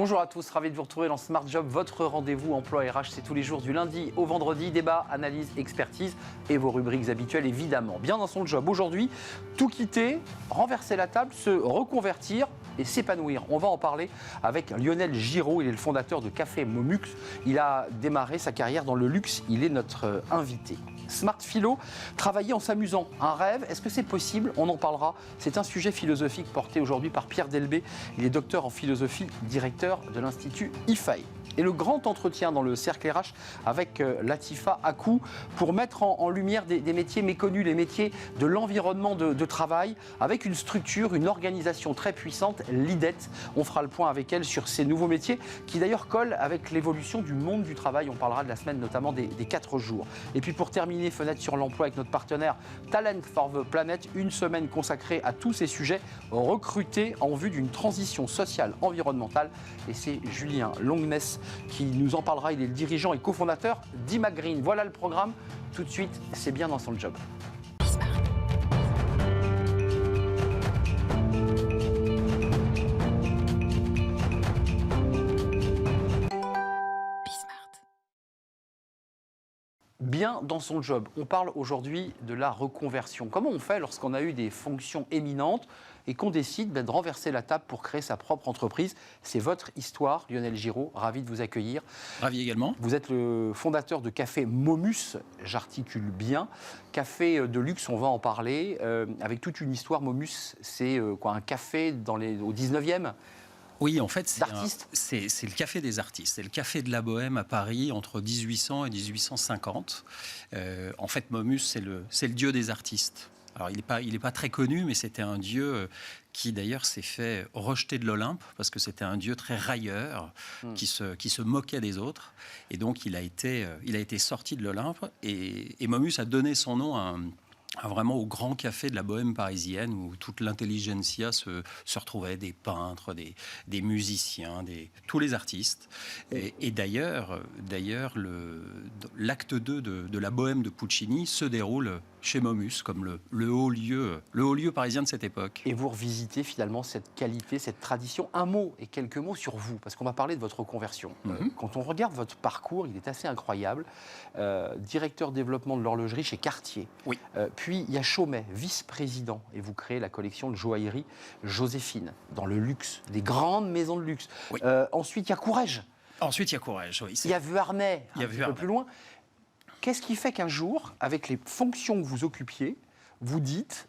Bonjour à tous, ravi de vous retrouver dans Smart Job, votre rendez-vous emploi RH, c'est tous les jours du lundi au vendredi, débat, analyse, expertise et vos rubriques habituelles évidemment. Bien dans son job aujourd'hui, tout quitter, renverser la table, se reconvertir et s'épanouir. On va en parler avec Lionel Giraud, il est le fondateur de Café Momux. Il a démarré sa carrière dans le luxe, il est notre invité. Smart Philo, travailler en s'amusant, un rêve, est-ce que c'est possible? On en parlera. C'est un sujet philosophique porté aujourd'hui par Pierre Delbé. Il est docteur en philosophie, directeur de l'Institut IFAI. Et le grand entretien dans le cercle RH avec Latifa Akou pour mettre en lumière des métiers méconnus, les métiers de l'environnement de travail, avec une structure, une organisation très puissante, l'IDET. On fera le point avec elle sur ces nouveaux métiers qui d'ailleurs collent avec l'évolution du monde du travail. On parlera de la semaine notamment des 4 jours. Et puis pour terminer, fenêtre sur l'emploi avec notre partenaire Talent for the Planet, une semaine consacrée à tous ces sujets recrutés en vue d'une transition sociale, environnementale. Et c'est Julien Longness qui nous en parlera. Il est le dirigeant et cofondateur d'Imagreen. Voilà le programme. Tout de suite, c'est bien dans son job. Bien dans son job. On parle aujourd'hui de la reconversion. Comment on fait lorsqu'on a eu des fonctions éminentes et qu'on décide de renverser la table pour créer sa propre entreprise? C'est votre histoire, Lionel Giraud. Ravi de vous accueillir. Ravi également. Vous êtes le fondateur de Café Momus, j'articule bien. Café de luxe, on va en parler, avec toute une histoire. Momus, c'est quoi, un café au 19e? Oui, en fait, c'est le café des artistes. C'est le café de la Bohème à Paris entre 1800 et 1850. En fait, Momus, c'est le dieu des artistes. Alors, il est pas très connu, mais c'était un dieu qui, d'ailleurs, s'est fait rejeter de l'Olympe parce que c'était un dieu très railleur qui se moquait des autres. Et donc, il a été sorti de l'Olympe. Et Momus a donné son nom vraiment au grand café de la Bohème parisienne où toute l'intelligentsia se retrouvait, des peintres, des musiciens, tous les artistes. Et d'ailleurs, l'acte 2 de la Bohème de Puccini se déroule chez Momus, comme le haut lieu parisien de cette époque. Et vous revisitez finalement cette qualité, cette tradition. Un mot et quelques mots sur vous, parce qu'on va parler de votre reconversion. Quand on regarde votre parcours, il est assez incroyable. Directeur développement de l'horlogerie chez Cartier. Oui. Puis il y a Chaumet, vice-président, et vous créez la collection de joaillerie Joséphine, dans le luxe, des grandes maisons de luxe. Oui. Ensuite, il y a Courrèges. Ensuite, il y a Courrèges, oui. Il y a Vuarnet, un petit peu plus loin. Qu'est-ce qui fait qu'un jour, avec les fonctions que vous occupiez, vous dites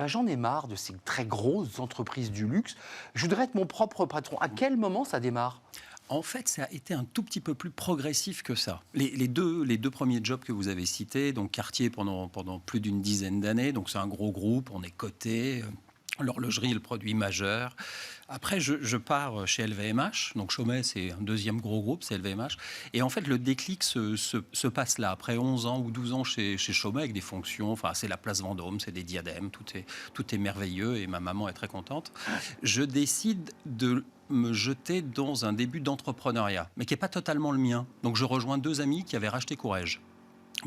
j'en ai marre de ces très grosses entreprises du luxe, je voudrais être mon propre patron. À quel moment ça démarre ? En fait, ça a été un tout petit peu plus progressif que ça. Les deux premiers jobs que vous avez cités, donc Cartier pendant plus d'une dizaine d'années, donc c'est un gros groupe, on est coté. L'horlogerie est le produit majeur. Après, je pars chez LVMH. Donc, Chaumet, c'est un deuxième gros groupe, c'est LVMH. Et en fait, le déclic se passe là. Après 11 ans ou 12 ans chez Chaumet, avec des fonctions, enfin, c'est la place Vendôme, c'est des diadèmes, tout est merveilleux et ma maman est très contente. Je décide de me jeter dans un début d'entrepreneuriat, mais qui n'est pas totalement le mien. Donc, je rejoins 2 amis qui avaient racheté Courrèges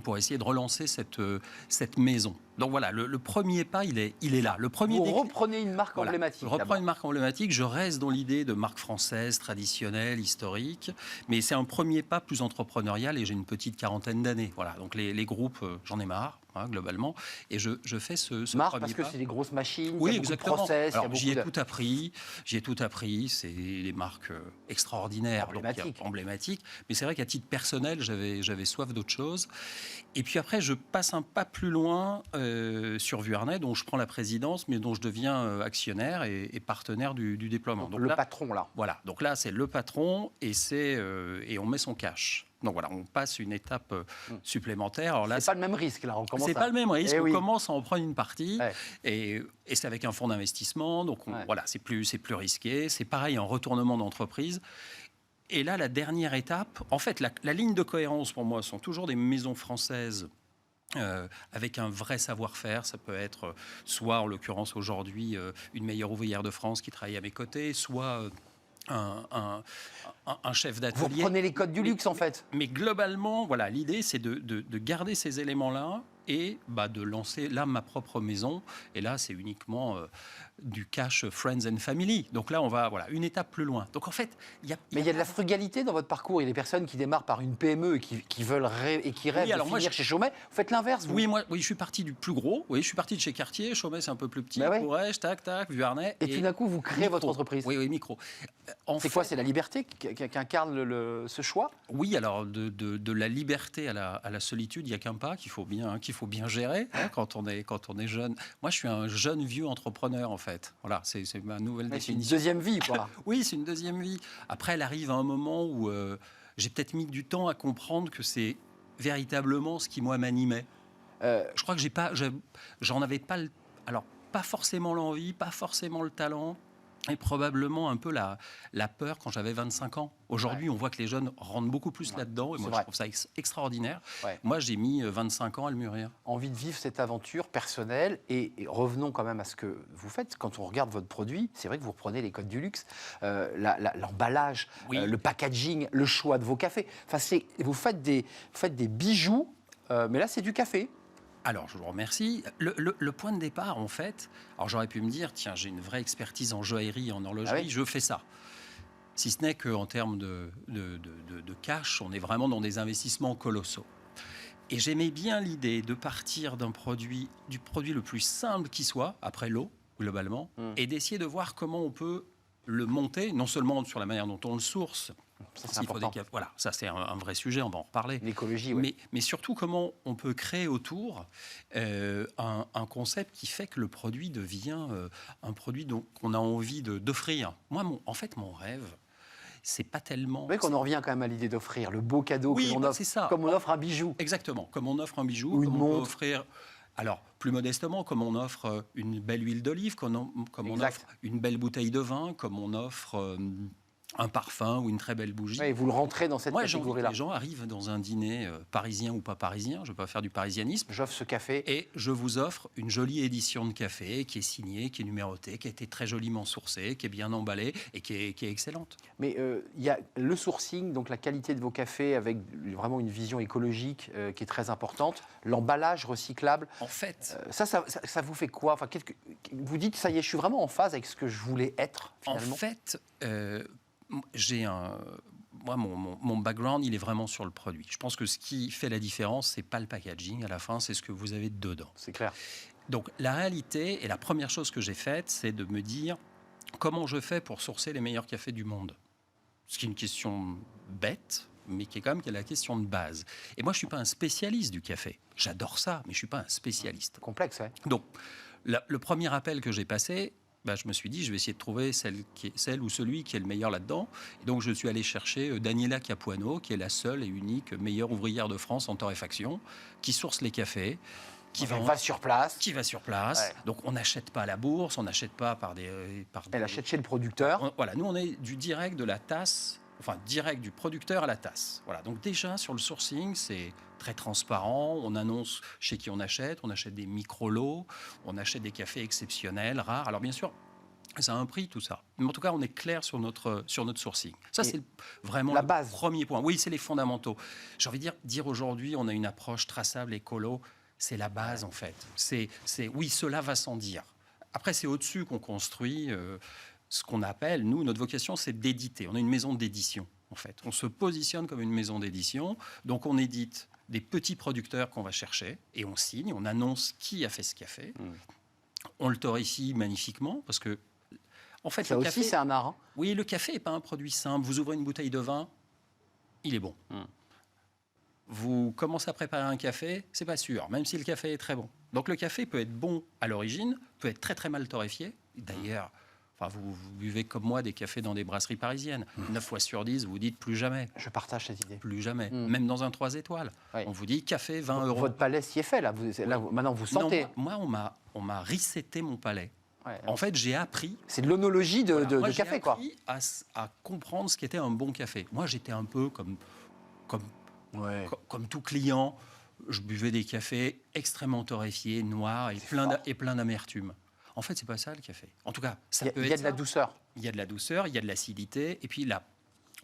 pour essayer de relancer cette maison. Donc voilà, le premier pas, il est là. Vous reprenez une marque emblématique. Je reprends une marque emblématique, je reste dans l'idée de marque française, traditionnelle, historique, mais c'est un premier pas plus entrepreneurial et j'ai une petite quarantaine d'années. Voilà, donc les groupes, j'en ai marre, globalement, et je fais ce marre premier parce pas. que c'est des grosses machines, oui, il y a beaucoup exactement. de process, Alors, j'y ai tout appris, c'est des marques extraordinaires, emblématiques, mais c'est vrai qu'à titre personnel, j'avais soif d'autre chose. Et puis après, je passe un pas plus loin sur Vuarnet, dont je prends la présidence, mais dont je deviens actionnaire et partenaire du déploiement. Donc le patron, là. Voilà, donc là, c'est le patron et on met son cash. Donc voilà, on passe une étape supplémentaire. Alors là, c'est pas le même risque, là. C'est pas le même risque, on oui. commence à en prendre une partie, et c'est avec un fonds d'investissement, donc voilà, c'est plus risqué. C'est pareil, un retournement d'entreprise. Et là, la dernière étape, en fait, la ligne de cohérence pour moi sont toujours des maisons françaises avec un vrai savoir-faire. Ça peut être soit, en l'occurrence aujourd'hui, une meilleure ouvrière de France qui travaille à mes côtés, soit un un chef Vous d'atelier. reprenez les codes du luxe, en fait. Mais globalement, voilà, l'idée, c'est de garder ces éléments-là et de lancer là ma propre maison. Et là, c'est uniquement du cash friends and family. Donc là, on va une étape plus loin. Donc en fait, Mais il y a de la frugalité dans votre parcours. Il y a des personnes qui démarrent par une PME et qui veulent et qui rêvent de finir chez Chaumet. Vous faites l'inverse, vous. Oui, je suis parti du plus gros. Oui, je suis parti de chez Cartier. Chaumet, c'est un peu plus petit. Bah ouais. Courrèges, tac, Vuarnet. Et tout d'un coup, vous créez votre entreprise. Oui, micro. C'est quoi? C'est la liberté qu'incarne ce choix? Oui, alors de la liberté à la solitude, il n'y a qu'un pas qu'il faut bien gérer quand on est jeune. Moi, je suis un jeune vieux entrepreneur, en fait. Voilà, c'est ma nouvelle définition. C'est une deuxième vie, quoi. Oui, c'est une deuxième vie. Après, elle arrive à un moment où j'ai peut-être mis du temps à comprendre que c'est véritablement ce qui, moi, m'animait. Je crois que j'en avais pas, alors pas forcément l'envie, pas forcément le talent, et probablement un peu la peur quand j'avais 25 ans. Aujourd'hui, on voit que les jeunes rentrent beaucoup plus là-dedans, et moi, je trouve ça extraordinaire. Ouais. Moi, j'ai mis 25 ans à le mûrir. Envie de vivre cette aventure personnelle, et revenons quand même à ce que vous faites. Quand on regarde votre produit, c'est vrai que vous reprenez les codes du luxe, l'emballage, le packaging, le choix de vos cafés. Enfin, vous faites des bijoux, mais là, c'est du café. Alors, je vous remercie. Le point de départ, en fait, alors j'aurais pu me dire, tiens, j'ai une vraie expertise en joaillerie et en horlogerie, je fais ça. Si ce n'est qu'en termes de cash, on est vraiment dans des investissements colossaux. Et j'aimais bien l'idée de partir du produit le plus simple qui soit, après l'eau, globalement, et d'essayer de voir comment on peut le monter, non seulement sur la manière dont on le source. Ça, c'est important. Voilà, ça c'est un vrai sujet, on va en reparler. L'écologie, oui. Mais surtout, comment on peut créer autour un concept qui fait que le produit devient un produit qu'on a envie d'offrir. Moi, mon rêve, c'est pas tellement... Vous voyez qu'on en revient quand même à l'idée d'offrir le beau cadeau que l'on offre, c'est ça. Comme on offre un bijou. Exactement, comme on offre un bijou, ou comme une on montre. peut offrir... Alors, plus modestement, comme on offre une belle huile d'olive, comme on offre une belle bouteille de vin, comme on offre un parfum ou une très belle bougie. Oui, vous le rentrez dans cette catégorie-là. Les gens arrivent dans un dîner parisien ou pas parisien, je ne vais pas faire du parisianisme. J'offre ce café. Et je vous offre une jolie édition de café qui est signée, qui est numérotée, qui a été très joliment sourcée, qui est bien emballée et qui est excellente. Mais il y a le sourcing, donc la qualité de vos cafés avec vraiment une vision écologique qui est très importante. L'emballage recyclable. En fait... ça vous fait quoi? Enfin, vous dites, ça y est, je suis vraiment en phase avec ce que je voulais être, finalement. En fait... Moi, mon background, il est vraiment sur le produit. Je pense que ce qui fait la différence, c'est pas le packaging. À la fin, c'est ce que vous avez dedans. C'est clair. Donc, la réalité, et la première chose que j'ai faite, c'est de me dire comment je fais pour sourcer les meilleurs cafés du monde. Ce qui est une question bête, mais qui est quand même la question de base. Et moi, je suis pas un spécialiste du café. J'adore ça, mais je suis pas un spécialiste. Complexe, ouais. Donc, le premier appel que j'ai passé... je me suis dit, je vais essayer de trouver celle ou celui qui est le meilleur là-dedans. Et donc, je suis allé chercher Daniela Capuano, qui est la seule et unique meilleure ouvrière de France en torréfaction, qui source les cafés. Qui va sur place. Ouais. Donc, on n'achète pas à la bourse, on n'achète pas Elle achète chez le producteur. Voilà, nous, on est du direct de la tasse, enfin, direct du producteur à la tasse. Voilà, donc déjà, sur le sourcing, c'est très transparent. On annonce chez qui on achète des micro-lots, on achète des cafés exceptionnels, rares. Alors, bien sûr, ça a un prix, tout ça. Mais en tout cas, on est clair sur notre sourcing. Ça, c'est vraiment la base. Le premier point. Oui, c'est les fondamentaux. J'ai envie de dire aujourd'hui, on a une approche traçable, écolo. C'est la base, en fait. Oui, cela va sans dire. Après, c'est au-dessus qu'on construit ce qu'on appelle, nous, notre vocation, c'est d'éditer. On est une maison d'édition, en fait. On se positionne comme une maison d'édition. Donc, on édite des petits producteurs qu'on va chercher et on signe, on annonce qui a fait ce café. On le torréfie magnifiquement parce que, en fait, ça le aussi, café, c'est un art. Hein. Oui, le café n'est pas un produit simple. Vous ouvrez une bouteille de vin, il est bon. Vous commencez à préparer un café, c'est pas sûr, même si le café est très bon. Donc le café peut être bon à l'origine, peut être très très mal torréfié. D'ailleurs, vous buvez comme moi des cafés dans des brasseries parisiennes. 9 fois sur 10, vous dites plus jamais. Je partage cette idée. Plus jamais. Même dans un 3 étoiles. Oui. On vous dit café, 20 €. Votre palais s'y est fait, là. Maintenant, vous sentez. Non, moi, on m'a reseté mon palais. Ouais, en fait, j'ai appris... C'est de l'onologie de café, quoi. J'ai appris à comprendre ce qu'était un bon café. Moi, j'étais un peu comme tout client. Je buvais des cafés extrêmement torréfiés, noirs et plein d'amertume. En fait, c'est pas ça le café. En tout cas, il y a de la douceur. Il y a de la douceur, il y a de l'acidité. Et puis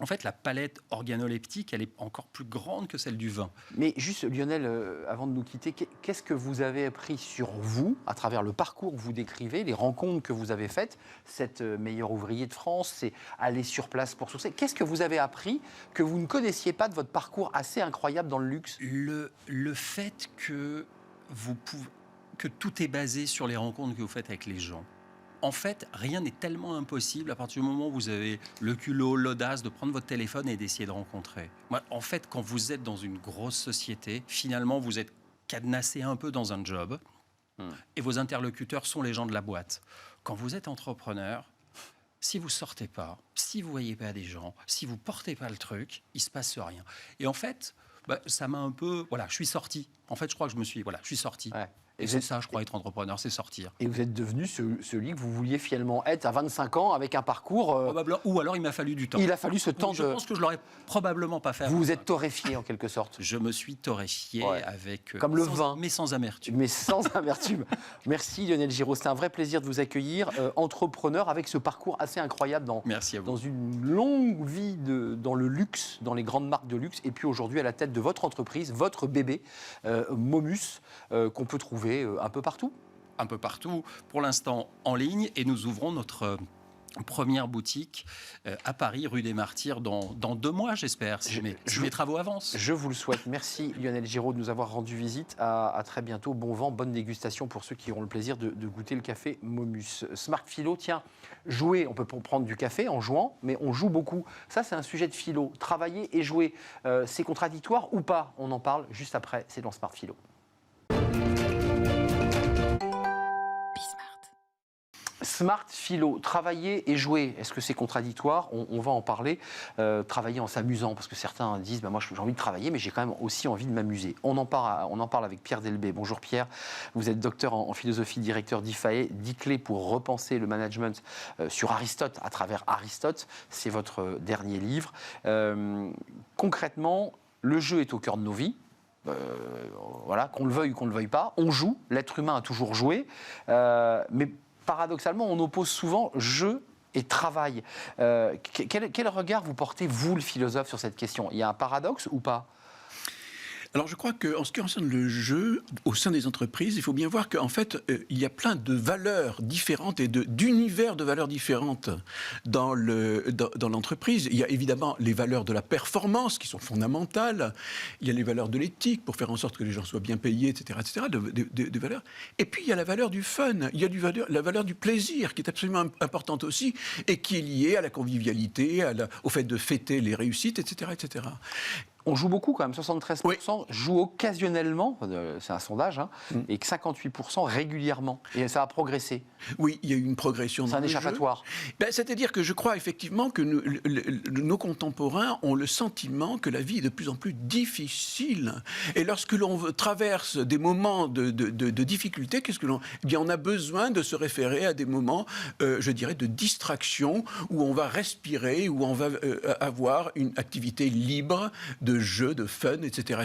En fait, la palette organoleptique, elle est encore plus grande que celle du vin. Mais juste, Lionel, avant de nous quitter, qu'est-ce que vous avez appris sur vous, à travers le parcours que vous décrivez, les rencontres que vous avez faites, cette meilleure ouvrier de France, c'est aller sur place pour sourcer. Qu'est-ce que vous avez appris que vous ne connaissiez pas de votre parcours assez incroyable dans le luxe? Le fait que, que tout est basé sur les rencontres que vous faites avec les gens. En fait, rien n'est tellement impossible à partir du moment où vous avez le culot, l'audace de prendre votre téléphone et d'essayer de rencontrer. Moi, en fait, quand vous êtes dans une grosse société, finalement, vous êtes cadenassé un peu dans un job et vos interlocuteurs sont les gens de la boîte. Quand vous êtes entrepreneur, si vous sortez pas, si vous voyez pas des gens, si vous portez pas le truc, il se passe rien. Et en fait, ça m'a un peu... Voilà, je suis sorti. En fait, je crois que je suis sorti. Ouais. Et c'est ça, je crois, être entrepreneur, c'est sortir. Et vous êtes devenu celui que vous vouliez finalement être à 25 ans avec un parcours... Probablement, ou alors il m'a fallu du temps. Il a fallu ce temps Je pense que je l'aurais probablement pas fait. Vous vous êtes torréfié en quelque sorte. Je me suis torréfié avec... Comme le vin. Mais sans amertume. Mais sans amertume. Merci Lionel Giraud, c'était un vrai plaisir de vous accueillir. Entrepreneur avec ce parcours assez incroyable Merci à vous. dans une longue vie dans le luxe, dans les grandes marques de luxe, et puis aujourd'hui à la tête de votre entreprise, votre bébé, Momus, qu'on peut trouver un peu partout. Un peu partout, pour l'instant en ligne, et nous ouvrons notre première boutique à Paris, rue des Martyrs, dans 2 mois, j'espère, si mes travaux avancent. Je vous le souhaite. Merci Lionel Giraud de nous avoir rendu visite. À très bientôt. Bon vent, bonne dégustation pour ceux qui auront le plaisir de goûter le café Momus. Smart Philo, tiens, jouer, on peut prendre du café en jouant, mais on joue beaucoup. Ça, c'est un sujet de philo. Travailler et jouer, c'est contradictoire ou pas? On en parle juste après, c'est dans Smart Philo. Smart Philo, travailler et jouer, est-ce que c'est contradictoire? On va en parler. Travailler en s'amusant, parce que certains disent moi j'ai envie de travailler, mais j'ai quand même aussi envie de m'amuser. On en parle avec Pierre Delbé. Bonjour Pierre, vous êtes docteur en philosophie, directeur d'IFAE, 10 clés pour repenser le management sur Aristote, à travers Aristote. C'est votre dernier livre. Concrètement, le jeu est au cœur de nos vies. Voilà, qu'on le veuille ou qu'on ne le veuille pas, on joue, l'être humain a toujours joué, mais paradoxalement, on oppose souvent jeu et travail. Quel regard vous portez, vous, le philosophe, sur cette question? Il y a un paradoxe ou pas? Alors je crois qu'en ce qui concerne le jeu, au sein des entreprises, il faut bien voir qu'en fait, il y a plein de valeurs différentes et d'univers de valeurs différentes dans l'entreprise. Il y a évidemment les valeurs de la performance qui sont fondamentales. Il y a les valeurs de l'éthique pour faire en sorte que les gens soient bien payés, etc., des valeurs. Et puis il y a la valeur du fun, il y a la valeur du plaisir qui est absolument importante aussi et qui est liée à la convivialité, au fait de fêter les réussites, etc., etc. On joue beaucoup quand même, 73% jouent occasionnellement, c'est un sondage, et que 58% régulièrement. Et ça a progressé. Oui, il y a eu une progression dans le jeu. C'est un échappatoire. C'est-à-dire que je crois effectivement que nos contemporains ont le sentiment que la vie est de plus en plus difficile. Et lorsque l'on traverse des moments de difficulté, eh bien, on a besoin de se référer à des moments, je dirais, de distraction, où on va respirer, où on va avoir une activité libre, de jeu, de fun, etc.,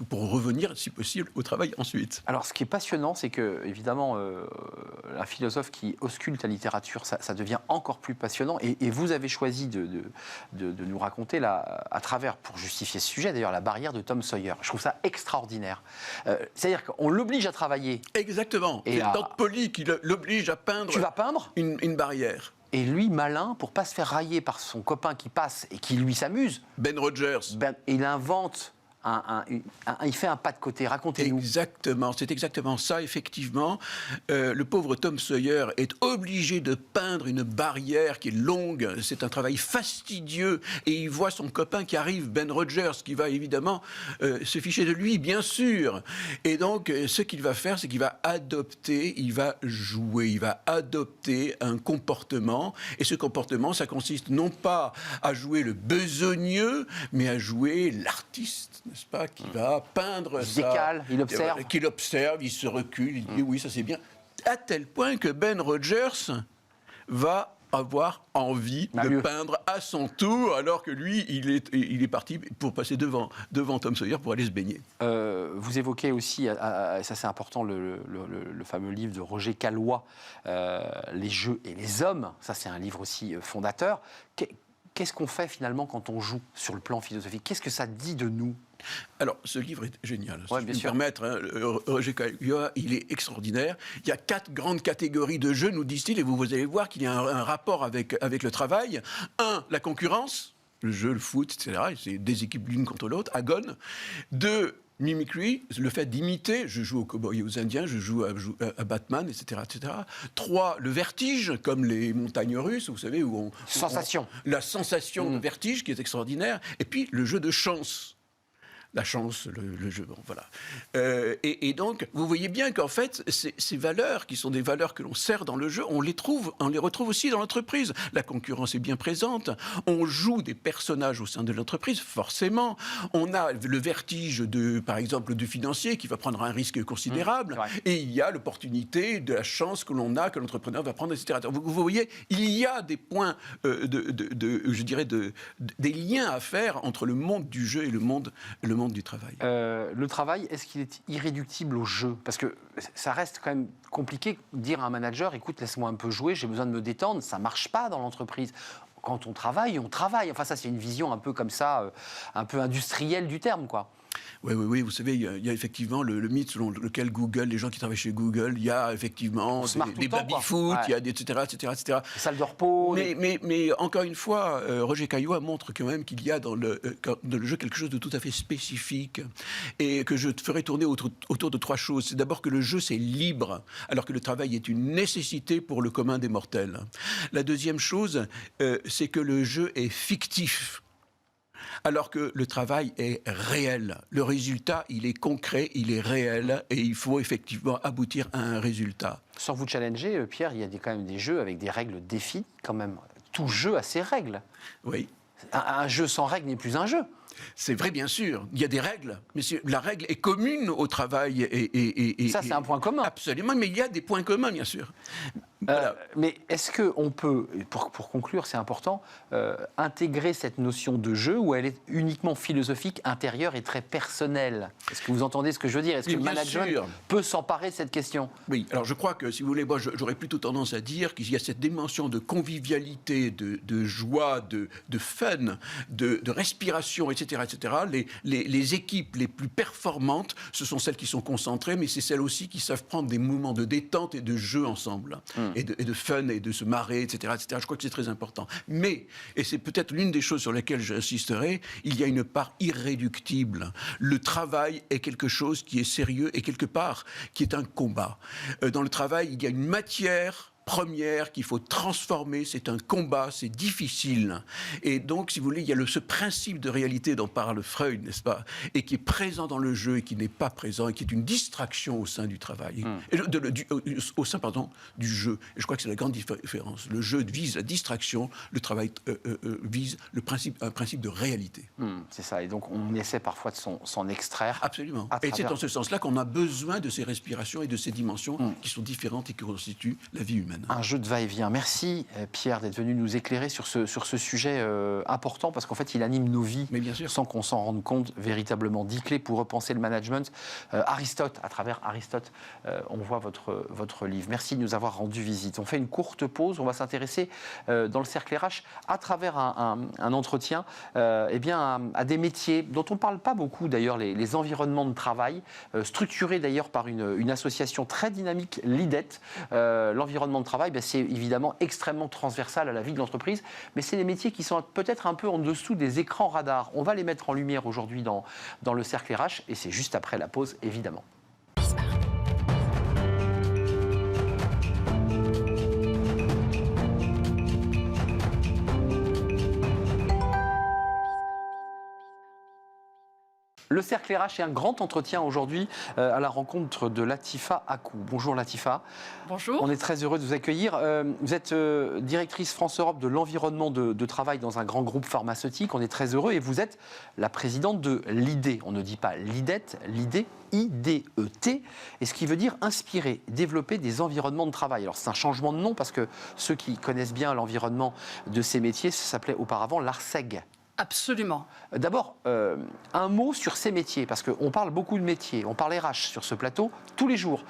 pour revenir, si possible, au travail ensuite. Alors, ce qui est passionnant, c'est que, évidemment, un philosophe qui ausculte la littérature, ça devient encore plus passionnant. Et vous avez choisi de nous raconter, là, à travers, pour justifier ce sujet, d'ailleurs, la barrière de Tom Sawyer. Je trouve ça extraordinaire. C'est-à-dire qu'on l'oblige à travailler. Exactement. C'est Todd Polly qui l'oblige à peindre. Tu vas peindre une barrière. Et lui, malin, pour ne pas se faire railler par son copain qui passe et qui lui s'amuse. Ben Rogers. Il invente, il fait un pas de côté. Racontez-nous. Exactement, c'est exactement ça, effectivement. Le pauvre Tom Sawyer est obligé de peindre une barrière qui est longue. C'est un travail fastidieux. Et il voit son copain qui arrive, Ben Rogers, qui va évidemment se ficher de lui, bien sûr. Et donc, ce qu'il va faire, c'est qu'il va adopter, il va jouer, il va adopter un comportement. Et ce comportement, ça consiste non pas à jouer le besogneux, mais à jouer l'artiste, n'est-ce pas, qui va peindre ça. Il décale, il observe. Qu'il observe, il se recule, il dit oui, ça c'est bien. À tel point que Ben Rogers va avoir envie de peindre à son tour, alors que lui, il est parti pour passer devant Tom Sawyer pour aller se baigner. Vous évoquez aussi, ça c'est important, le fameux livre de Roger Caillois, Les jeux et les hommes. Ça c'est un livre aussi fondateur. Qu'est-ce qu'on fait finalement quand on joue sur le plan philosophique? Qu'est-ce que ça dit de nous? Alors, ce livre est génial. Ouais, Si bien je peux me sûr. permettre, Roger Caillois, il est extraordinaire. Il y a 4 grandes catégories de jeux, nous disent-ils, et vous allez voir qu'il y a un rapport avec le travail. 1, la concurrence, le jeu, le foot, etc. C'est des équipes l'une contre l'autre, agone. 2, mimicry, le fait d'imiter, je joue aux cow-boys et aux indiens, je joue à Batman, etc., etc. 3, le vertige, comme les montagnes russes, vous savez, où Sensation. la sensation de vertige qui est extraordinaire. Et puis, le jeu de chance. La chance, le jeu, bon, voilà. Et donc, vous voyez bien qu'en fait, ces valeurs, qui sont des valeurs que l'on sert dans le jeu, on les retrouve aussi dans l'entreprise. La concurrence est bien présente. On joue des personnages au sein de l'entreprise, forcément. On a le vertige, par exemple, du financier qui va prendre un risque considérable. Et il y a l'opportunité de la chance que l'on a, que l'entrepreneur va prendre, etc. Donc, vous voyez, il y a des points, je dirais, des liens à faire entre le monde du jeu et le monde du travail. Le travail, est-ce qu'il est irréductible au jeu? Parce que ça reste quand même compliqué de dire à un manager, écoute, laisse-moi un peu jouer, j'ai besoin de me détendre. Ça ne marche pas dans l'entreprise. Quand on travaille, on travaille. Enfin, ça, c'est une vision un peu comme ça, un peu industrielle du terme, quoi. Oui, vous savez, il y a effectivement le mythe selon lequel Google, les gens qui travaillent chez Google, il y a effectivement des baby-foot, il y a des etc. Les salles de repos. Mais encore une fois, Roger Caillois montre quand même qu'il y a dans le jeu quelque chose de tout à fait spécifique et que je ferai tourner autour de 3 choses. C'est d'abord que le jeu, c'est libre, alors que le travail est une nécessité pour le commun des mortels. La deuxième chose, c'est que le jeu est fictif, alors que le travail est réel. Le résultat, il est concret, il est réel, et il faut effectivement aboutir à un résultat. Sans vous challenger, Pierre, il y a quand même des jeux avec des règles définies, quand même. Tout jeu a ses règles. Oui. Un jeu sans règles n'est plus un jeu. C'est vrai, bien sûr. Il y a des règles. Mais la règle est commune au travail. Et ça, c'est un point commun. Absolument, mais il y a des points communs, bien sûr. Voilà. Mais est-ce qu'on peut, pour conclure, c'est important, intégrer cette notion de jeu où elle est uniquement philosophique, intérieure et très personnelle? Est-ce que vous entendez ce que je veux dire? Est-ce que le management peut s'emparer de cette question? Oui, alors je crois que, si vous voulez, moi j'aurais plutôt tendance à dire qu'il y a cette dimension de convivialité, de joie, de fun, de respiration, etc. Les équipes les plus performantes, ce sont celles qui sont concentrées, mais c'est celles aussi qui savent prendre des moments de détente et de jeu ensemble. Et de fun et de se marrer, etc. Je crois que c'est très important. Mais, et c'est peut-être l'une des choses sur lesquelles j'insisterai, il y a une part irréductible. Le travail est quelque chose qui est sérieux et quelque part qui est un combat. Dans le travail, il y a une matière première qu'il faut transformer, c'est un combat, c'est difficile. Et donc, si vous voulez, il y a ce principe de réalité dont parle Freud, n'est-ce pas? Et qui est présent dans le jeu et qui n'est pas présent, et qui est une distraction au sein du travail, au sein du jeu. Et je crois que c'est la grande différence. Le jeu vise la distraction, le travail vise un principe de réalité. C'est ça, et donc on essaie parfois de s'en extraire. Absolument. Et c'est dans ce sens-là qu'on a besoin de ces respirations et de ces dimensions qui sont différentes et qui constituent la vie humaine. Un jeu de va-et-vient. Merci Pierre d'être venu nous éclairer sur ce sujet important, parce qu'en fait il anime nos vies sans qu'on s'en rende compte. Véritablement 10 clés pour repenser le management. Aristote, à travers Aristote, on voit votre livre. Merci de nous avoir rendu visite. On fait une courte pause, on va s'intéresser dans le cercle RH à travers un entretien à des métiers dont on ne parle pas beaucoup d'ailleurs, les environnements de travail, structurés d'ailleurs par une association très dynamique, l'IDET. L'environnement de travail, c'est évidemment extrêmement transversal à la vie de l'entreprise, mais c'est des métiers qui sont peut-être un peu en dessous des écrans radars. On va les mettre en lumière aujourd'hui dans le cercle RH, et c'est juste après la pause, évidemment. Le cercle RH est un grand entretien aujourd'hui à la rencontre de Latifa Akou. Bonjour Latifa. Bonjour. On est très heureux de vous accueillir. Vous êtes directrice France-Europe de l'environnement de travail dans un grand groupe pharmaceutique. On est très heureux, et vous êtes la présidente de l'IDET. On ne dit pas l'IDET, l'IDET, I-D-E-T, et ce qui veut dire inspirer, développer des environnements de travail. Alors c'est un changement de nom, parce que ceux qui connaissent bien l'environnement de ces métiers, ça s'appelait auparavant l'ARCEG. Absolument. D'abord, un mot sur ces métiers, parce qu'on parle beaucoup de métiers, on parle RH sur ce plateau tous les jours.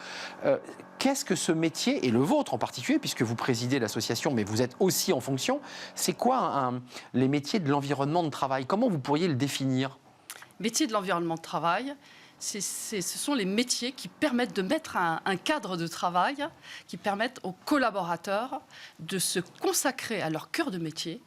Qu'est-ce que ce métier, et le vôtre en particulier, puisque vous présidez l'association, mais vous êtes aussi en fonction, c'est quoi les métiers de l'environnement de travail? Comment vous pourriez le définir? Métiers de l'environnement de travail, ce sont les métiers qui permettent de mettre un cadre de travail, qui permettent aux collaborateurs de se consacrer à leur cœur de métier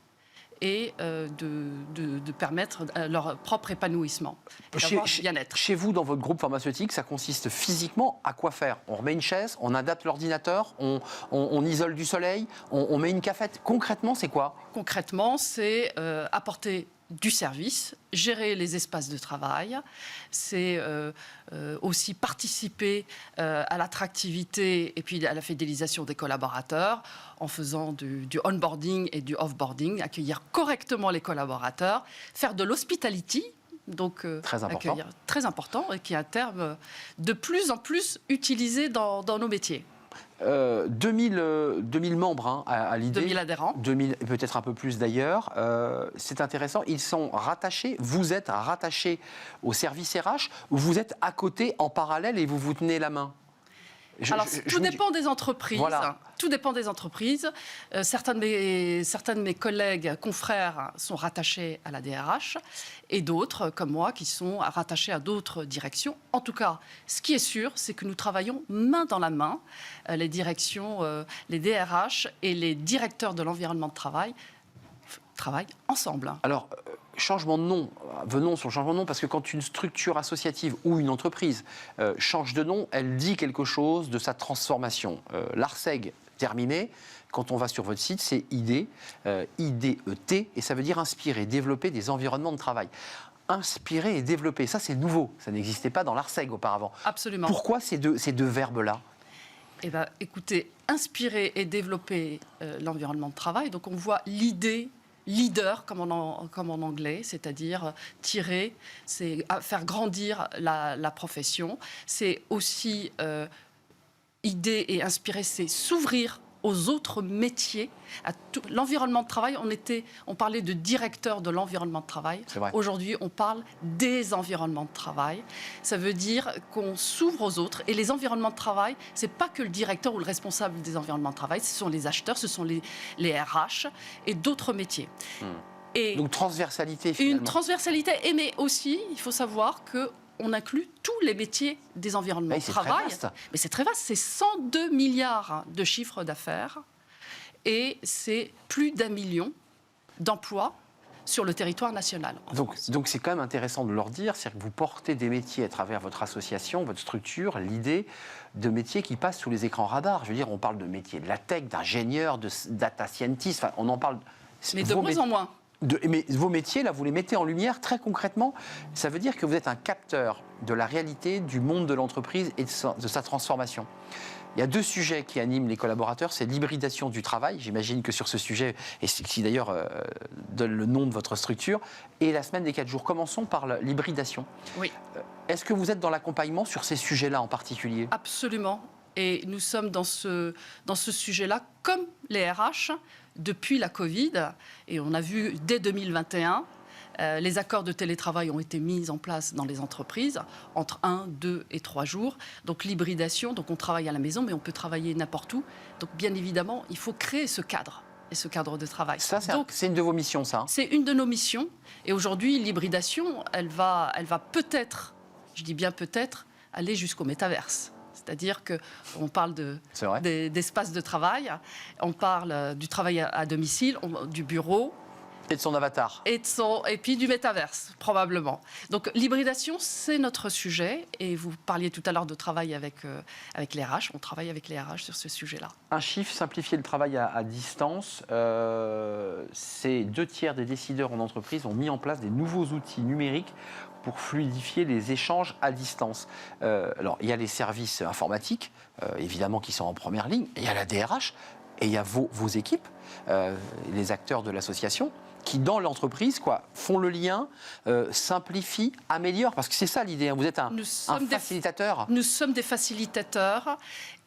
et de permettre leur propre épanouissement, d'avoir du bien-être. Chez vous, dans votre groupe pharmaceutique, ça consiste physiquement à quoi faire? On remet une chaise, on adapte l'ordinateur, on isole du soleil, on met une cafette. Concrètement, c'est quoi? Concrètement, c'est apporter du service, gérer les espaces de travail, c'est aussi participer à l'attractivité et puis à la fidélisation des collaborateurs en faisant du onboarding et du offboarding, accueillir correctement les collaborateurs, faire de l'hospitality, donc très important et qui est un terme de plus en plus utilisé dans nos métiers. 2000 membres hein, à l'idée. 2000 adhérents. 2000, peut-être un peu plus d'ailleurs. C'est intéressant. Ils sont rattachés, vous êtes rattachés au service RH ou vous êtes à côté en parallèle et vous vous tenez la main? Tout dépend des entreprises. Voilà. Tout dépend des entreprises. Certains de mes collègues, confrères, sont rattachés à la DRH et d'autres, comme moi, qui sont rattachés à d'autres directions. En tout cas, ce qui est sûr, c'est que nous travaillons main dans la main. Les directions, les DRH et les directeurs de l'environnement de travail travaillent ensemble. Alors, changement de nom, venons sur le changement de nom, parce que quand une structure associative ou une entreprise change de nom, elle dit quelque chose de sa transformation. L'ARSEG, terminé. Quand on va sur votre site, c'est ID, I-D-E-T, et ça veut dire inspirer, développer des environnements de travail. Inspirer et développer, ça c'est nouveau, ça n'existait pas dans l'ARSEG auparavant. Absolument. Pourquoi ces deux verbes-là? Eh bien, écoutez, inspirer et développer l'environnement de travail, donc on voit l'idée leader, comme en anglais, c'est-à-dire tirer, c'est faire grandir la profession. C'est aussi idée et inspirer, c'est s'ouvrir aux autres métiers. L'environnement de travail, on parlait de directeur de l'environnement de travail. Aujourd'hui, on parle des environnements de travail. Ça veut dire qu'on s'ouvre aux autres. Et les environnements de travail, ce n'est pas que le directeur ou le responsable des environnements de travail, ce sont les acheteurs, ce sont les RH et d'autres métiers. Et donc transversalité finalement. Une transversalité, mais aussi, il faut savoir que on inclut tous les métiers des environnements de travail. Mais c'est très vaste, c'est 102 milliards de chiffre d'affaires et c'est plus d'1 million d'emplois sur le territoire national. Donc c'est quand même intéressant de leur dire, c'est que vous portez des métiers à travers votre association, votre structure, l'idée de métiers qui passent sous les écrans radars. Je veux dire, on parle de métiers de la tech, d'ingénieurs, de data scientist, enfin, on en parle. Mais de moins en moins. Mais vos métiers, là, vous les mettez en lumière très concrètement. Ça veut dire que vous êtes un capteur de la réalité du monde de l'entreprise et de sa transformation. Il y a 2 sujets qui animent les collaborateurs, c'est l'hybridation du travail. J'imagine que sur ce sujet, et qui d'ailleurs donne le nom de votre structure, et la semaine des 4 jours. Commençons par l'hybridation. Oui. Est-ce que vous êtes dans l'accompagnement sur ces sujets-là en particulier? Absolument. Et nous sommes dans ce sujet-là, comme les RH, depuis la Covid. Et on a vu dès 2021, les accords de télétravail ont été mis en place dans les entreprises entre 1, 2 et 3 jours. Donc l'hybridation, donc on travaille à la maison, mais on peut travailler n'importe où. Donc bien évidemment, il faut créer ce cadre. Et ce cadre de travail. Ça, c'est une de vos missions, ça? C'est une de nos missions. Et aujourd'hui, l'hybridation, elle va peut-être, je dis bien peut-être, aller jusqu'au métaverse. C'est-à-dire qu'on parle d'espace de travail, on parle du travail à domicile, du bureau. Et de son avatar. Et puis du métaverse, probablement. Donc l'hybridation, c'est notre sujet. Et vous parliez tout à l'heure de travail avec les RH. On travaille avec les RH sur ce sujet-là. Un chiffre, simplifier le travail à distance. C'est 2/3 des décideurs en entreprise ont mis en place des nouveaux outils numériques pour fluidifier les échanges à distance. Alors, il y a les services informatiques, évidemment, qui sont en première ligne. Il y a la DRH et il y a vos équipes, les acteurs de l'association, qui, dans l'entreprise, font le lien, simplifient, améliorent. Parce que c'est ça l'idée, hein. Vous êtes un facilitateur. Nous sommes des facilitateurs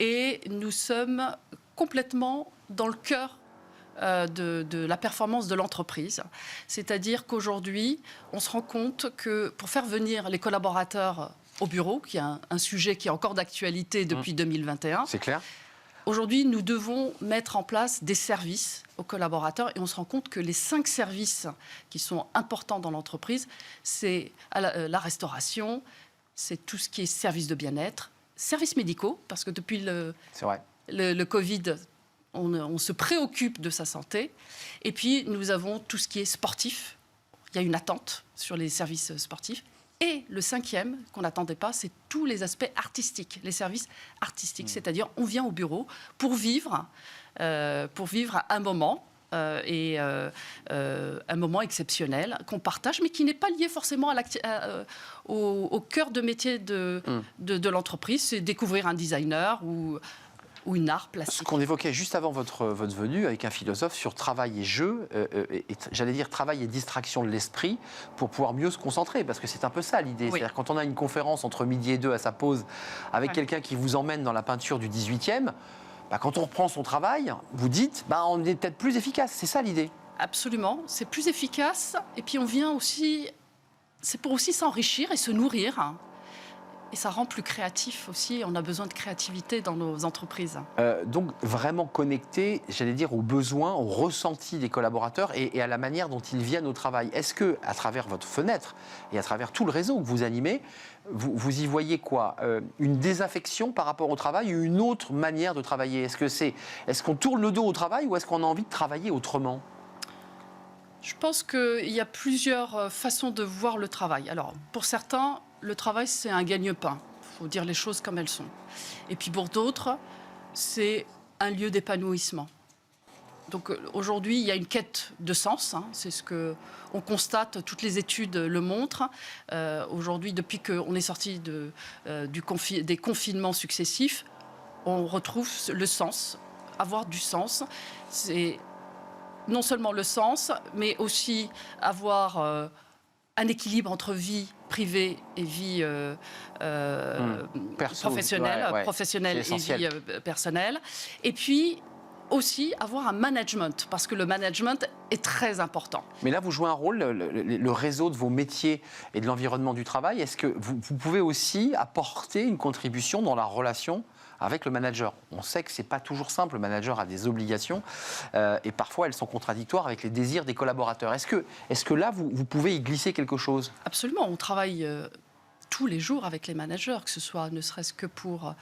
et nous sommes complètement dans le cœur de la performance de l'entreprise. C'est-à-dire qu'aujourd'hui, on se rend compte que pour faire venir les collaborateurs au bureau, qui est un sujet qui est encore d'actualité depuis 2021, c'est clair. Aujourd'hui, nous devons mettre en place des services aux collaborateurs et on se rend compte que les 5 services qui sont importants dans l'entreprise, c'est la restauration, c'est tout ce qui est services de bien-être, services médicaux, parce que depuis le Covid, on se préoccupe de sa santé. Et puis, nous avons tout ce qui est sportif. Il y a une attente sur les services sportifs. Et le 5e, qu'on n'attendait pas, c'est tous les aspects artistiques, les services artistiques. C'est-à-dire, on vient au bureau pour vivre un moment, un moment exceptionnel qu'on partage, mais qui n'est pas lié forcément au cœur de métier de l'entreprise. C'est découvrir un designer ou une art plastique. Ce qu'on évoquait juste avant votre venue avec un philosophe sur travail et jeu, j'allais dire travail et distraction de l'esprit pour pouvoir mieux se concentrer, parce que c'est un peu ça l'idée. Oui. C'est-à-dire quand on a une conférence entre midi et 2 à sa pause avec quelqu'un qui vous emmène dans la peinture du 18e, quand on reprend son travail, vous dites on est peut-être plus efficace. C'est ça l'idée. Absolument, c'est plus efficace. Et puis on vient aussi, c'est pour aussi s'enrichir et se nourrir. Et ça rend plus créatif aussi. On a besoin de créativité dans nos entreprises. Donc vraiment connecté, j'allais dire, aux besoins, aux ressentis des collaborateurs et à la manière dont ils viennent au travail. Est-ce que, à travers votre fenêtre et à travers tout le réseau que vous animez, vous y voyez quoi ? Une désaffection par rapport au travail ou une autre manière de travailler ? Est-ce qu'on tourne le dos au travail ou est-ce qu'on a envie de travailler autrement ? Je pense qu'il y a plusieurs façons de voir le travail. Alors, pour certains, le travail, c'est un gagne-pain. Il faut dire les choses comme elles sont. Et puis pour d'autres, c'est un lieu d'épanouissement. Donc aujourd'hui, il y a une quête de sens. C'est ce qu'on constate, toutes les études le montrent. Aujourd'hui, depuis qu'on est sorti des confinements successifs, on retrouve le sens. Avoir du sens, c'est non seulement le sens, mais aussi avoir un équilibre entre vie privée et vie professionnelle et vie personnelle. Et puis aussi avoir un management, parce que le management est très important. Mais là, vous jouez un rôle, le réseau de vos métiers et de l'environnement du travail. Est-ce que vous pouvez aussi apporter une contribution dans la relation avec le manager? On sait que ce n'est pas toujours simple, le manager a des obligations et parfois elles sont contradictoires avec les désirs des collaborateurs. Est-ce que là, vous pouvez y glisser quelque chose? Absolument, on travaille tous les jours avec les managers, que ce soit ne serait-ce que pour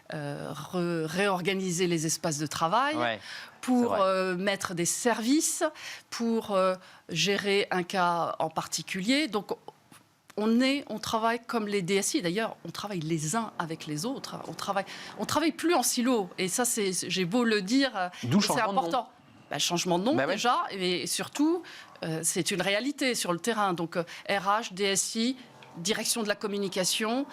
réorganiser les espaces de travail, pour mettre des services, pour gérer un cas en particulier. Donc, on travaille comme les DSI. D'ailleurs, on travaille les uns avec les autres. On travaille plus en silo. Et ça, j'ai beau le dire, c'est important. Changement de nom déjà, et surtout, c'est une réalité sur le terrain. Donc, RH, DSI, direction de la communication,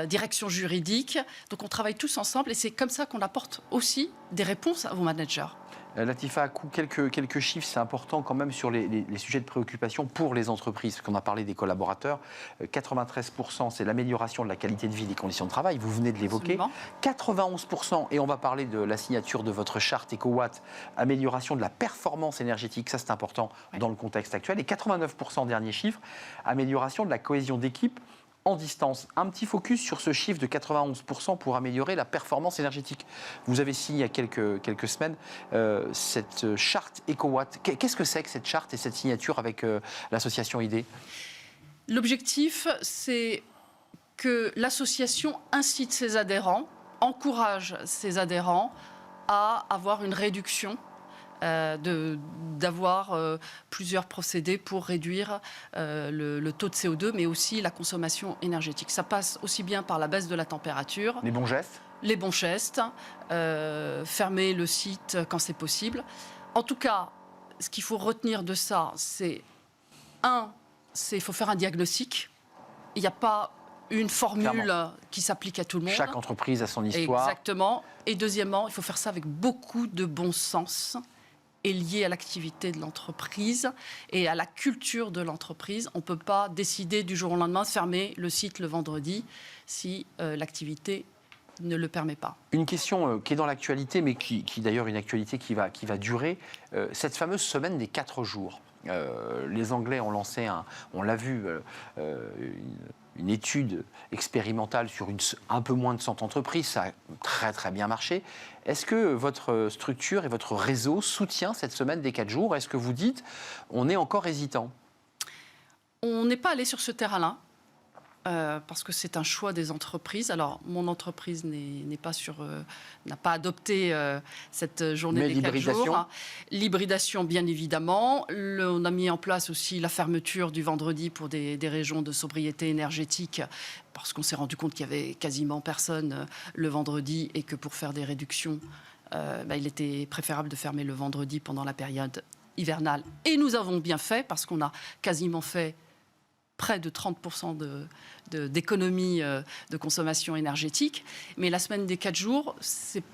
direction juridique. Donc, on travaille tous ensemble et c'est comme ça qu'on apporte aussi des réponses à vos managers. Latifa Akou, quelques chiffres, c'est important quand même sur les sujets de préoccupation pour les entreprises, parce qu'on a parlé des collaborateurs. 93%, c'est l'amélioration de la qualité de vie, des conditions de travail, vous venez de l'évoquer. 91%, et on va parler de la signature de votre charte EcoWatt, amélioration de la performance énergétique, ça c'est important dans le contexte actuel. Et 89%, dernier chiffre, amélioration de la cohésion d'équipe en distance. Un petit focus sur ce chiffre de 91% pour améliorer la performance énergétique. Vous avez signé il y a quelques semaines cette charte EcoWatt. Qu'est-ce que c'est que cette charte et cette signature avec l'association ID? L'objectif, c'est que l'association incite ses adhérents, encourage ses adhérents à avoir une réduction d'avoir plusieurs procédés pour réduire le taux de CO2, mais aussi la consommation énergétique. Ça passe aussi bien par la baisse de la température. Les bons gestes. Les bons gestes, fermer le site quand c'est possible. En tout cas, ce qu'il faut retenir de ça, c'est il faut faire un diagnostic. Il n'y a pas une formule qui s'applique à tout le monde. Chaque entreprise a son histoire. Exactement. Et deuxièmement, il faut faire ça avec beaucoup de bon sens est lié à l'activité de l'entreprise et à la culture de l'entreprise. On ne peut pas décider du jour au lendemain de fermer le site le vendredi si l'activité ne le permet pas. Une question qui est dans l'actualité, mais qui d'ailleurs une actualité qui va durer, cette fameuse semaine des 4 jours. Les Anglais ont lancé, on l'a vu, une étude expérimentale sur un peu moins de 100 entreprises. Ça a très très bien marché. Est-ce que votre structure et votre réseau soutient cette semaine des 4 jours? Est-ce que vous dites, on est encore hésitant? On n'est pas allé sur ce terrain-là. Parce que c'est un choix des entreprises. Alors, mon entreprise n'a pas adopté cette journée des 4 jours. L'hybridation, bien évidemment. On a mis en place aussi la fermeture du vendredi pour des régions de sobriété énergétique, parce qu'on s'est rendu compte qu'il y avait quasiment personne le vendredi et que pour faire des réductions, il était préférable de fermer le vendredi pendant la période hivernale. Et nous avons bien fait, parce qu'on a quasiment fait près de 30% d'économie de consommation énergétique. Mais la semaine des 4 jours,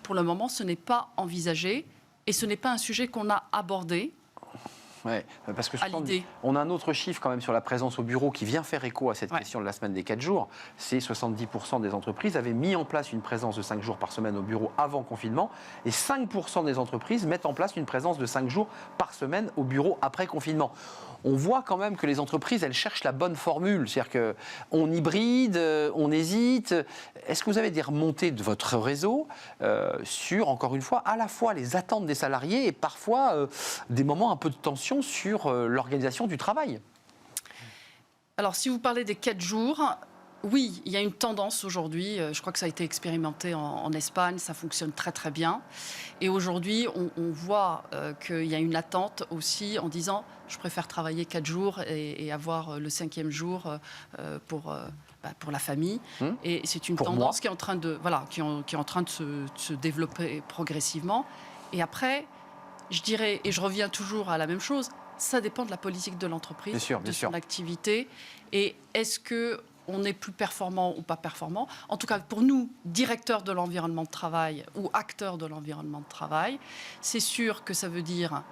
pour le moment, ce n'est pas envisagé et ce n'est pas un sujet qu'on a abordé. Ouais, parce que on a un autre chiffre quand même sur la présence au bureau qui vient faire écho à cette question de la semaine des 4 jours. C'est 70% des entreprises avaient mis en place une présence de 5 jours par semaine au bureau avant confinement et 5% des entreprises mettent en place une présence de 5 jours par semaine au bureau après confinement. On voit quand même que les entreprises, elles cherchent la bonne formule. C'est-à-dire qu'on hybride, on hésite. Est-ce que vous avez des remontées de votre réseau sur, encore une fois, à la fois les attentes des salariés et parfois des moments un peu de tension sur l'organisation du travail? Alors, si vous parlez des 4 jours, oui, il y a une tendance aujourd'hui. Je crois que ça a été expérimenté en Espagne, ça fonctionne très très bien. Et aujourd'hui, on voit qu'il y a une attente aussi en disant je préfère travailler 4 jours et avoir le 5e jour pour la famille. Et c'est une tendance qui est en train de, qui est en train de se développer progressivement. Et après, je dirais, et je reviens toujours à la même chose, ça dépend de la politique de l'entreprise, de son activité. Et est-ce qu'on est plus performant ou pas performant? En tout cas, pour nous, directeurs de l'environnement de travail ou acteurs de l'environnement de travail, c'est sûr que ça veut dire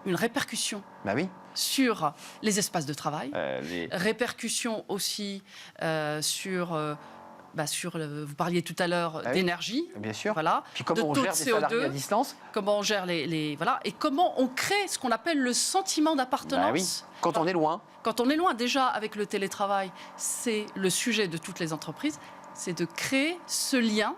une répercussion sur les espaces de travail, répercussions aussi sur... vous parliez tout à l'heure d'énergie. Bien sûr. Voilà, puis comment on gère des salariés à distance? Comment on gère et comment on crée ce qu'on appelle le sentiment d'appartenance. Quand on est loin. Quand on est loin, déjà avec le télétravail, c'est le sujet de toutes les entreprises, c'est de créer ce lien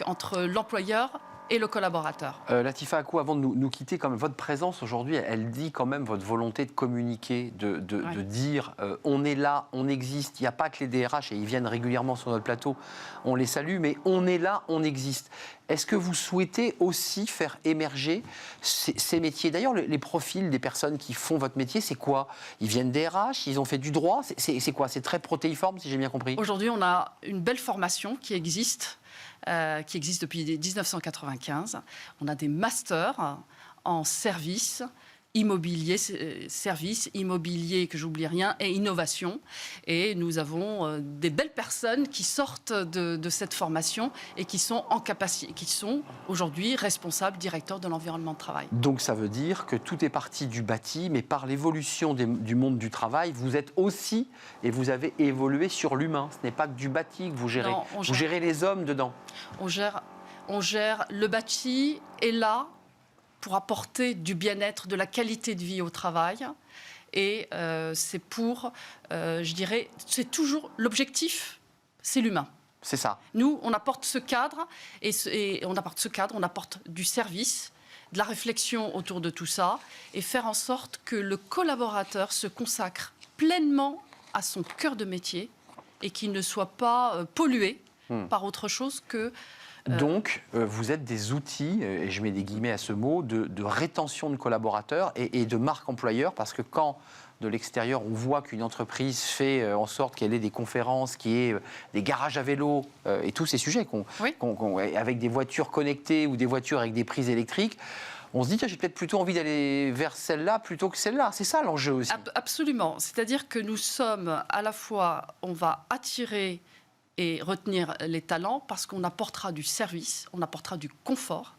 entre l'employeur et le collaborateur. Latifa Akou, avant de nous quitter, comme votre présence aujourd'hui, elle dit quand même votre volonté de communiquer, de dire on est là, on existe. Il n'y a pas que les DRH, et ils viennent régulièrement sur notre plateau, on les salue, mais on est là, on existe. Est-ce que vous souhaitez aussi faire émerger ces métiers? D'ailleurs, les profils des personnes qui font votre métier, c'est quoi? Ils viennent des RH, ils ont fait du droit, c'est quoi? C'est très protéiforme, si j'ai bien compris. Aujourd'hui, on a une belle formation qui existe depuis 1995. On a des masters en services immobilier, que j'oublie rien, et innovation. Et nous avons des belles personnes qui sortent de cette formation et qui sont en capacité, qui sont aujourd'hui responsables, directeurs de l'environnement de travail. Donc ça veut dire que tout est parti du bâti, mais par l'évolution du monde du travail, vous êtes aussi, et vous avez évolué sur l'humain. Ce n'est pas que du bâti que vous gérez. Non, vous gérez les hommes dedans. On gère le bâti, et là, pour apporter du bien-être, de la qualité de vie au travail. Et c'est je dirais, c'est toujours l'objectif, c'est l'humain. C'est ça. Nous, on apporte ce cadre, on apporte du service, de la réflexion autour de tout ça, et faire en sorte que le collaborateur se consacre pleinement à son cœur de métier et qu'il ne soit pas pollué par autre chose que... Donc, vous êtes des outils, et je mets des guillemets à ce mot, de rétention de collaborateurs et de marque employeur, parce que quand, de l'extérieur, on voit qu'une entreprise fait en sorte qu'elle ait des conférences, qu'il y ait des garages à vélo, et tous ces sujets, avec des voitures connectées ou des voitures avec des prises électriques, on se dit, tiens, j'ai peut-être plutôt envie d'aller vers celle-là plutôt que celle-là. C'est ça l'enjeu aussi. Absolument. C'est-à-dire que nous sommes, à la fois, on va attirer et retenir les talents parce qu'on apportera du service, on apportera du confort.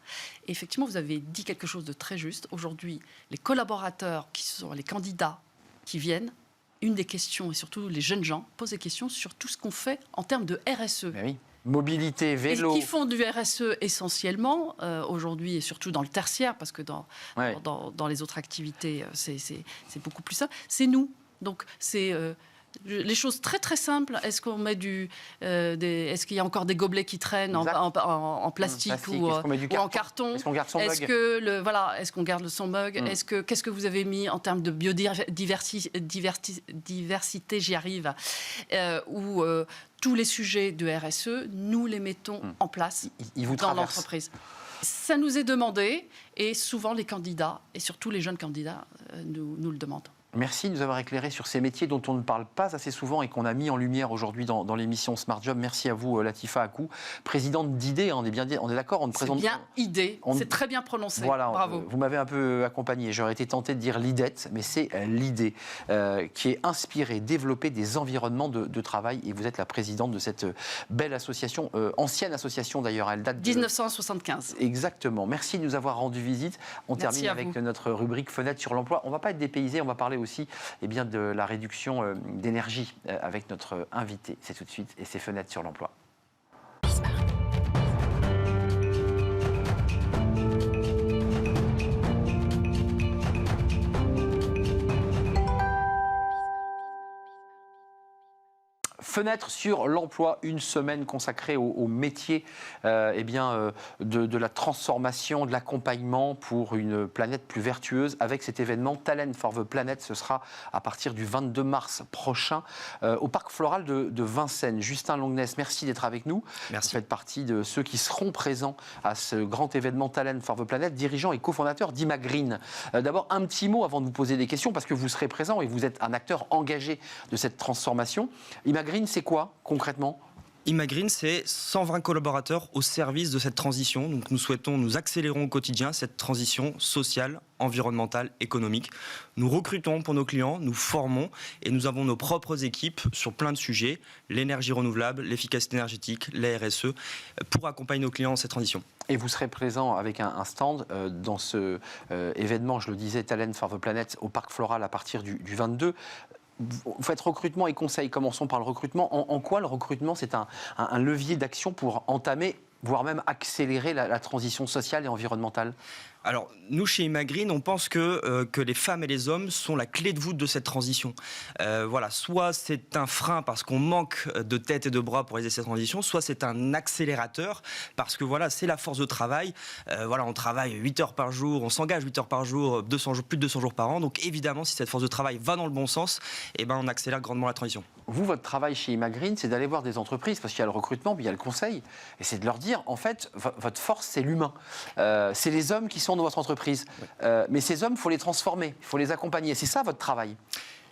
Et effectivement, vous avez dit quelque chose de très juste. Aujourd'hui, les collaborateurs, qui sont les candidats qui viennent, une des questions, et surtout les jeunes gens, posent des questions sur tout ce qu'on fait en termes de RSE. Ben oui. Mobilité, vélo. Et qui font du RSE essentiellement, aujourd'hui, et surtout dans le tertiaire, parce que dans les autres activités, c'est beaucoup plus simple. C'est nous. Donc, c'est... les choses très très simples. Est-ce qu'on met est-ce qu'il y a encore des gobelets qui traînent en plastique ou en carton? Est-ce qu'on garde son mug? Est-ce qu'on garde son mug? Qu'est-ce que vous avez mis en termes de biodiversité? J'y arrive. Tous les sujets de RSE, nous les mettons en place dans l'entreprise. Ça nous est demandé et souvent les candidats, et surtout les jeunes candidats, nous le demandent. Merci de nous avoir éclairé sur ces métiers dont on ne parle pas assez souvent et qu'on a mis en lumière aujourd'hui dans l'émission Smart Job. Merci à vous, Latifa Akou, présidente d'IDEE. On est d'accord, on ne présente. C'est bien IDEE, c'est très bien prononcé. Voilà, bravo. Vous m'avez un peu accompagné. J'aurais été tenté de dire l'IDET, mais c'est l'IDEE qui est inspirée, développée des environnements de travail. Et vous êtes la présidente de cette belle association, ancienne association d'ailleurs. Elle date de 1975. Exactement. Merci de nous avoir rendu visite. On termine avec notre rubrique Fenêtre sur l'emploi. On ne va pas être dépaysé, on va parler aussi de la réduction d'énergie avec notre invité. C'est tout de suite et c'est Fenêtre sur l'emploi. Fenêtre sur l'emploi, une semaine consacrée au métier de la transformation, de l'accompagnement pour une planète plus vertueuse avec cet événement Talent for the Planet. Ce sera à partir du 22 mars prochain au Parc Floral de Vincennes. Justin Longness, merci d'être avec nous. Merci. Vous faites partie de ceux qui seront présents à ce grand événement Talent for the Planet, dirigeant et cofondateur d'Imagreen. D'abord, un petit mot avant de vous poser des questions, parce que vous serez présent et vous êtes un acteur engagé de cette transformation. Imagreen, c'est quoi concrètement ? Imagreen, c'est 120 collaborateurs au service de cette transition. Donc nous accélérons au quotidien cette transition sociale, environnementale, économique. Nous recrutons pour nos clients, nous formons et nous avons nos propres équipes sur plein de sujets, l'énergie renouvelable, l'efficacité énergétique, la RSE, pour accompagner nos clients dans cette transition. Et vous serez présent avec un stand dans ce événement, je le disais, Talent for the Planet au Parc Floral à partir du 22. Vous faites recrutement et conseil. Commençons par le recrutement. En quoi le recrutement, c'est un levier d'action pour entamer, voire même accélérer la transition sociale et environnementale ? Alors, nous, chez Imagreen, on pense que les femmes et les hommes sont la clé de voûte de cette transition. Soit c'est un frein parce qu'on manque de tête et de bras pour réaliser cette transition, soit c'est un accélérateur parce que c'est la force de travail. On travaille 8 heures par jour, on s'engage 8 heures par jour, plus de 200 jours par an. Donc évidemment, si cette force de travail va dans le bon sens, on accélère grandement la transition. Vous, votre travail chez Imagreen, c'est d'aller voir des entreprises, parce qu'il y a le recrutement, puis il y a le conseil, et c'est de leur dire, en fait, votre force, c'est l'humain. C'est les hommes qui sont dans votre entreprise. Mais ces hommes, il faut les transformer, il faut les accompagner. C'est ça votre travail ?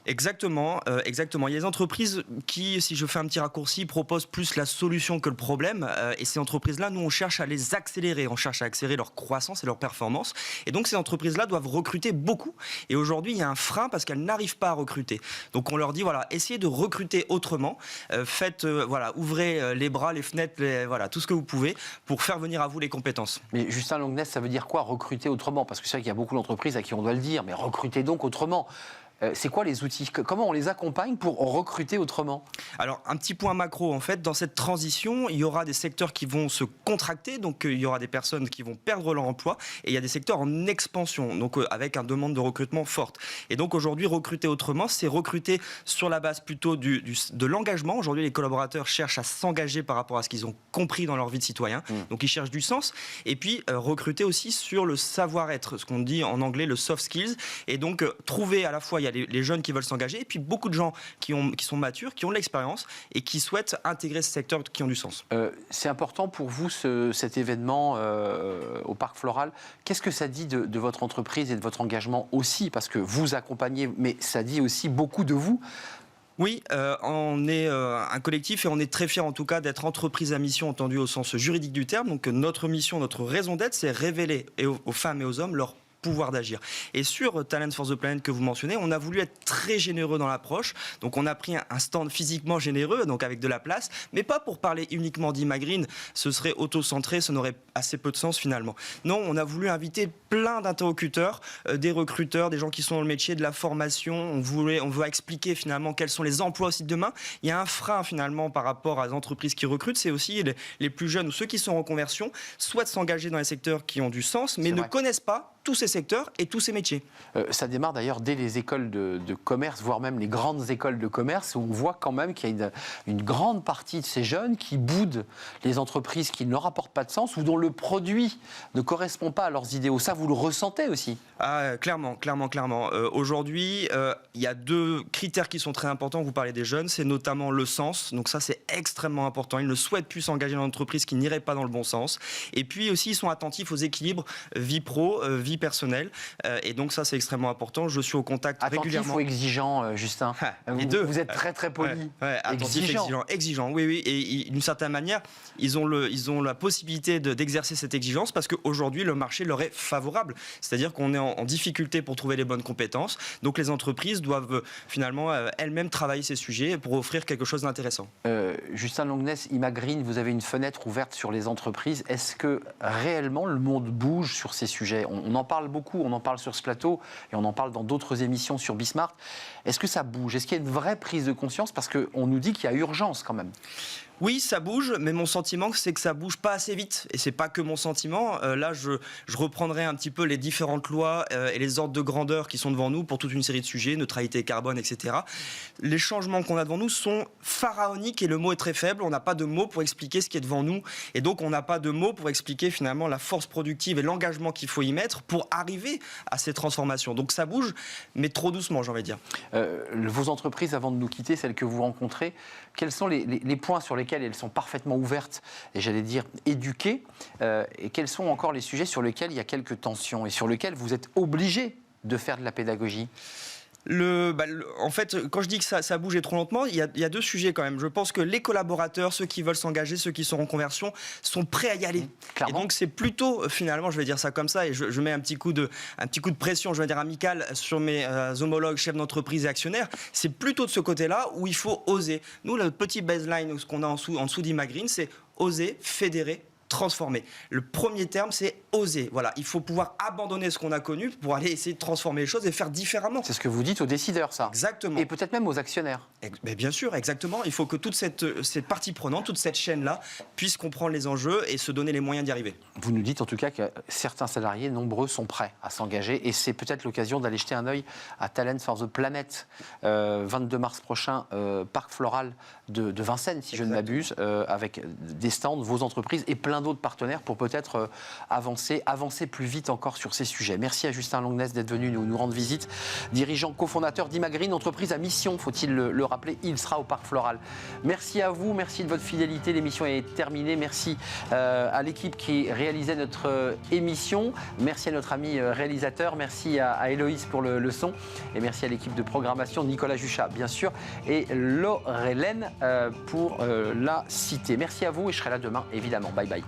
Exactement. Il y a des entreprises qui, si je fais un petit raccourci, proposent plus la solution que le problème. Et ces entreprises-là, nous, on cherche à les accélérer. On cherche à accélérer leur croissance et leur performance. Et donc, ces entreprises-là doivent recruter beaucoup. Et aujourd'hui, il y a un frein parce qu'elles n'arrivent pas à recruter. Donc, on leur dit, essayez de recruter autrement. Ouvrez les bras, les fenêtres, tout ce que vous pouvez pour faire venir à vous les compétences. Mais Justin Longness, ça veut dire quoi, recruter autrement ? Parce que c'est vrai qu'il y a beaucoup d'entreprises à qui on doit le dire, mais recruter donc autrement. C'est quoi les outils ? Comment on les accompagne pour recruter autrement ? Alors, un petit point macro, en fait, dans cette transition, il y aura des secteurs qui vont se contracter, donc il y aura des personnes qui vont perdre leur emploi, et il y a des secteurs en expansion, donc avec une demande de recrutement forte. Et donc aujourd'hui, recruter autrement, c'est recruter sur la base plutôt de l'engagement. Aujourd'hui, les collaborateurs cherchent à s'engager par rapport à ce qu'ils ont compris dans leur vie de citoyen, donc ils cherchent du sens, et puis recruter aussi sur le savoir-être, ce qu'on dit en anglais le soft skills, et donc trouver à la fois, il y a les jeunes qui veulent s'engager, et puis beaucoup de gens qui sont matures, qui ont de l'expérience et qui souhaitent intégrer ce secteur qui ont du sens. C'est important pour vous cet événement au Parc Floral. Qu'est-ce que ça dit de votre entreprise et de votre engagement aussi ? Parce que vous accompagnez, mais ça dit aussi beaucoup de vous. Oui, on est un collectif et on est très fiers en tout cas d'être entreprise à mission entendue au sens juridique du terme. Donc notre mission, notre raison d'être, c'est révéler aux femmes et aux hommes leur pouvoir d'agir. Et sur Talent for the Planet que vous mentionnez, on a voulu être très généreux dans l'approche. Donc on a pris un stand physiquement généreux, donc avec de la place, mais pas pour parler uniquement d'Imagreen. Ce serait auto-centré, ça n'aurait assez peu de sens finalement. Non, on a voulu inviter plein d'interlocuteurs, des recruteurs, des gens qui sont dans le métier de la formation. On veut expliquer finalement quels sont les emplois aussi de demain. Il y a un frein finalement par rapport à les entreprises qui recrutent, c'est aussi les plus jeunes ou ceux qui sont en reconversion souhaitent s'engager dans les secteurs qui ont du sens, mais ne connaissent pas tous ces secteurs et tous ces métiers. Ça démarre d'ailleurs dès les écoles de commerce, voire même les grandes écoles de commerce, où on voit quand même qu'il y a une grande partie de ces jeunes qui boudent les entreprises qui ne leur apportent pas de sens ou dont le produit ne correspond pas à leurs idéaux. Ça, vous le ressentez aussi? Clairement. Aujourd'hui, il y a 2 critères qui sont très importants. Vous parlez des jeunes, c'est notamment le sens. Donc ça, c'est extrêmement important. Ils ne souhaitent plus s'engager dans une entreprise qui n'irait pas dans le bon sens. Et puis aussi, ils sont attentifs aux équilibres vie pro, vie personnelle. Et donc ça, c'est extrêmement important. Je suis au contact régulièrement. Attentif ou exigeant, Justin? Les deux. Vous êtes très très poli. Attentif, exigeant. Oui. Et d'une certaine manière, ils ont la possibilité d'exercer cette exigence parce qu'aujourd'hui, le marché leur est favorable. C'est-à-dire qu'on est en difficulté pour trouver les bonnes compétences. Donc les entreprises doivent finalement elles-mêmes travailler ces sujets pour offrir quelque chose d'intéressant. Justin Longness, Imagreen, vous avez une fenêtre ouverte sur les entreprises. Est-ce que réellement le monde bouge sur ces sujets? On en parle beaucoup, on en parle sur ce plateau et on en parle dans d'autres émissions sur Bismart. Est-ce que ça bouge? Est-ce qu'il y a une vraie prise de conscience? Parce qu'on nous dit qu'il y a urgence quand même. Oui, ça bouge, mais mon sentiment, c'est que ça bouge pas assez vite. Et c'est pas que mon sentiment. Là, je reprendrai un petit peu les différentes lois et les ordres de grandeur qui sont devant nous pour toute une série de sujets, neutralité carbone, etc. Les changements qu'on a devant nous sont pharaoniques et le mot est très faible. On n'a pas de mots pour expliquer ce qui est devant nous. Et donc, on n'a pas de mots pour expliquer finalement la force productive et l'engagement qu'il faut y mettre pour arriver à ces transformations. Donc, ça bouge, mais trop doucement, j'ai envie de dire. Vos entreprises, avant de nous quitter, celles que vous rencontrez, quels sont les points sur lesquels elles sont parfaitement ouvertes et j'allais dire éduquées, et quels sont encore les sujets sur lesquels il y a quelques tensions et sur lesquels vous êtes obligé de faire de la pédagogie? En fait, quand je dis que ça bouge trop lentement, il y a 2 sujets quand même. Je pense que les collaborateurs, ceux qui veulent s'engager, ceux qui sont en conversion, sont prêts à y aller. Et donc c'est plutôt, finalement, je vais dire ça comme ça, et je mets un petit coup de pression, je vais dire amicale, sur mes homologues, chefs d'entreprise et actionnaires. C'est plutôt de ce côté-là où il faut oser. Nous, le petit baseline, ce qu'on a en dessous d'Imagreen, c'est oser, fédérer, transformer. Le premier terme, c'est oser. Voilà, il faut pouvoir abandonner ce qu'on a connu pour aller essayer de transformer les choses et faire différemment. C'est ce que vous dites aux décideurs, ça. Exactement. Et peut-être même aux actionnaires. Mais bien sûr, exactement. Il faut que toute cette partie prenante, toute cette chaîne-là, puisse comprendre les enjeux et se donner les moyens d'y arriver. Vous nous dites en tout cas que certains salariés, nombreux, sont prêts à s'engager et c'est peut-être l'occasion d'aller jeter un œil à Talent for the Planet, 22 mars prochain, Parc Floral de Vincennes, si je ne m'abuse, avec des stands, vos entreprises et plein d'autres partenaires pour peut-être avancer plus vite encore sur ces sujets. Merci à Justin Longness d'être venu nous rendre visite, dirigeant cofondateur d'Imagreen, entreprise à mission, faut-il le rappeler, il sera au Parc Floral. Merci à vous, merci de votre fidélité, l'émission est terminée, merci à l'équipe qui réalisait notre émission, merci à notre ami réalisateur, merci à Héloïse pour le son et merci à l'équipe de programmation, Nicolas Juchat bien sûr et Laurelène pour la cité. Merci à vous et je serai là demain évidemment. Bye bye.